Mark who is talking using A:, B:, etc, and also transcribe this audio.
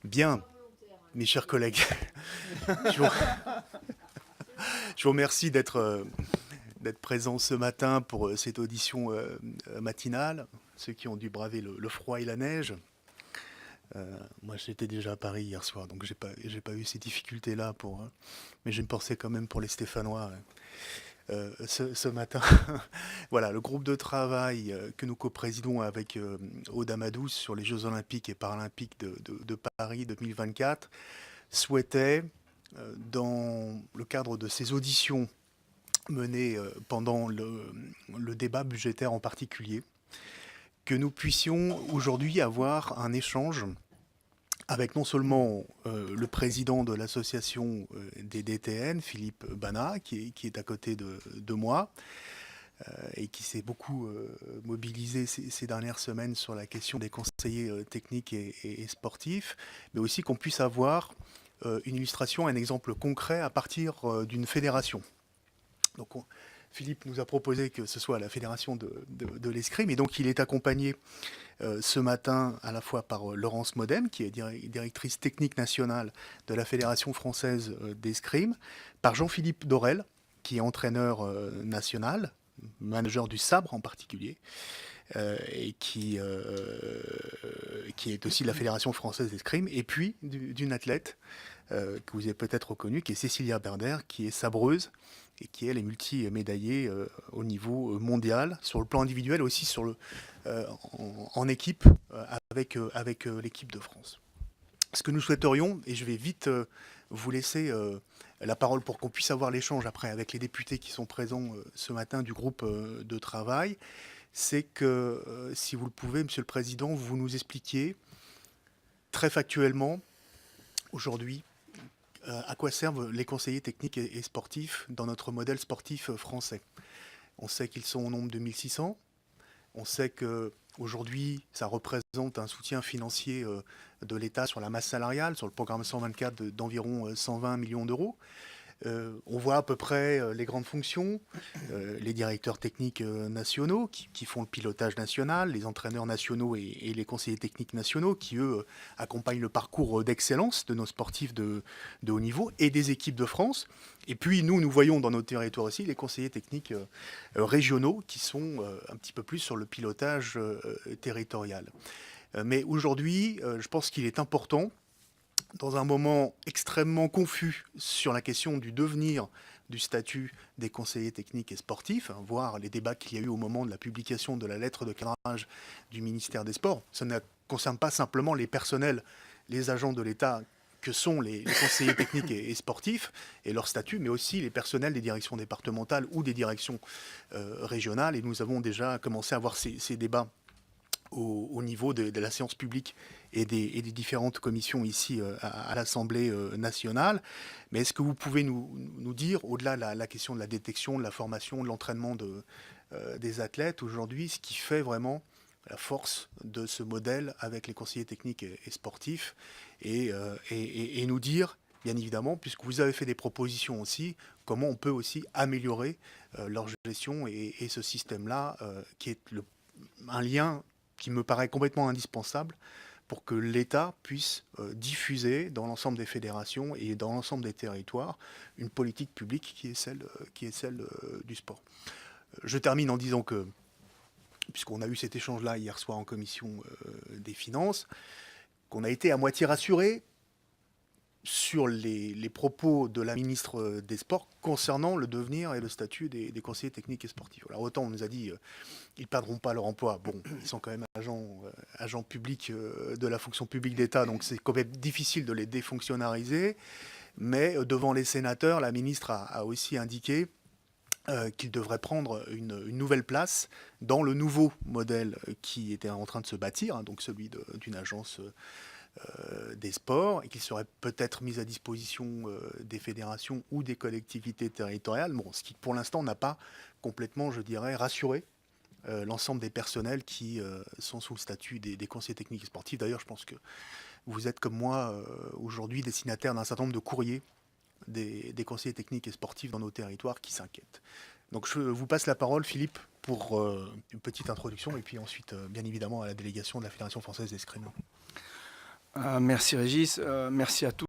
A: Bien, mes chers collègues, je vous, je vous remercie d'être présents ce matin pour cette audition matinale, ceux qui ont dû braver le froid et la neige. Moi, j'étais déjà à Paris hier soir, donc j'ai pas eu ces difficultés-là mais je me pensais quand même pour les Stéphanois ce matin. Voilà, le groupe de travail que nous co-présidons avec Aude Amadou sur les Jeux Olympiques et Paralympiques de Paris 2024 souhaitait, dans le cadre de ces auditions menées pendant le débat budgétaire en particulier, que nous puissions aujourd'hui avoir un échange avec non seulement le président de l'association des DTN, Philippe Bana, qui est à côté de moi, et qui s'est beaucoup mobilisé ces dernières semaines sur la question des conseillers techniques et sportifs, mais aussi qu'on puisse avoir une illustration, un exemple concret à partir d'une fédération. Donc Philippe nous a proposé que ce soit la fédération de l'escrime, et donc il est accompagné ce matin à la fois par Laurence Modem, qui est directrice technique nationale de la Fédération française d'escrime, par Jean-Philippe Dorel, qui est entraîneur national, manager du sabre en particulier, et qui est aussi de la Fédération française d'escrime, et puis d'une athlète que vous avez peut-être reconnue, qui est Cécilia Berder, qui est sabreuse, et qui elle est multi-médaillée au niveau mondial, sur le plan individuel, aussi en équipe, avec l'équipe de France. Ce que nous souhaiterions, et je vais vite vous laisser la parole pour qu'on puisse avoir l'échange après avec les députés qui sont présents ce matin du groupe de travail, c'est que, si vous le pouvez, Monsieur le Président, vous nous expliquiez très factuellement, aujourd'hui, à quoi servent les conseillers techniques et sportifs dans notre modèle sportif français. On sait qu'ils sont au nombre de 1600. On sait qu'aujourd'hui, ça représente un soutien financier de l'État sur la masse salariale, sur le programme 124 d'environ 120 millions d'euros. On voit à peu près les grandes fonctions, les directeurs techniques nationaux qui font le pilotage national, les entraîneurs nationaux et les conseillers techniques nationaux qui, eux, accompagnent le parcours d'excellence de nos sportifs de haut niveau et des équipes de France. Et puis nous voyons dans nos territoires aussi les conseillers techniques régionaux qui sont un petit peu plus sur le pilotage territorial. Mais aujourd'hui, je pense qu'il est important, dans un moment extrêmement confus sur la question du devenir du statut des conseillers techniques et sportifs, voire les débats qu'il y a eu au moment de la publication de la lettre de cadrage du ministère des Sports. Ça ne concerne pas simplement les personnels, les agents de l'État que sont les conseillers techniques et sportifs et leur statut, mais aussi les personnels des directions départementales ou des directions régionales. Et nous avons déjà commencé à avoir ces débats au niveau de la séance publique et des différentes commissions ici à l'Assemblée nationale. Mais est-ce que vous pouvez nous dire, au-delà de la question de la détection, de la formation, de l'entraînement des athlètes aujourd'hui, ce qui fait vraiment la force de ce modèle avec les conseillers techniques et sportifs et nous dire, bien évidemment, puisque vous avez fait des propositions aussi, comment on peut aussi améliorer leur gestion et ce système-là qui est un lien qui me paraît complètement indispensable pour que l'État puisse diffuser dans l'ensemble des fédérations et dans l'ensemble des territoires une politique publique qui est celle du sport. Je termine en disant que, puisqu'on a eu cet échange-là hier soir en commission des finances, qu'on a été à moitié rassuré sur les propos de la ministre des Sports concernant le devenir et le statut des conseillers techniques et sportifs. Alors autant on nous a dit ils ne perdront pas leur emploi. Bon, ils sont quand même agents publics de la fonction publique d'État, donc c'est quand même difficile de les défonctionnariser. Mais devant les sénateurs, la ministre a aussi indiqué qu'ils devraient prendre une nouvelle place dans le nouveau modèle qui était en train de se bâtir, hein, donc celui d'une agence des sports, et qu'il serait peut-être mis à disposition des fédérations ou des collectivités territoriales. Bon, ce qui pour l'instant n'a pas complètement, je dirais, rassuré l'ensemble des personnels qui sont sous le statut des conseillers techniques et sportifs. D'ailleurs, je pense que vous êtes comme moi aujourd'hui destinataire d'un certain nombre de courriers des conseillers techniques et sportifs dans nos territoires qui s'inquiètent. Donc je vous passe la parole, Philippe, pour une petite introduction, et puis ensuite, bien évidemment, à la délégation de la Fédération française d'escrime.
B: Merci Régis, merci à tous.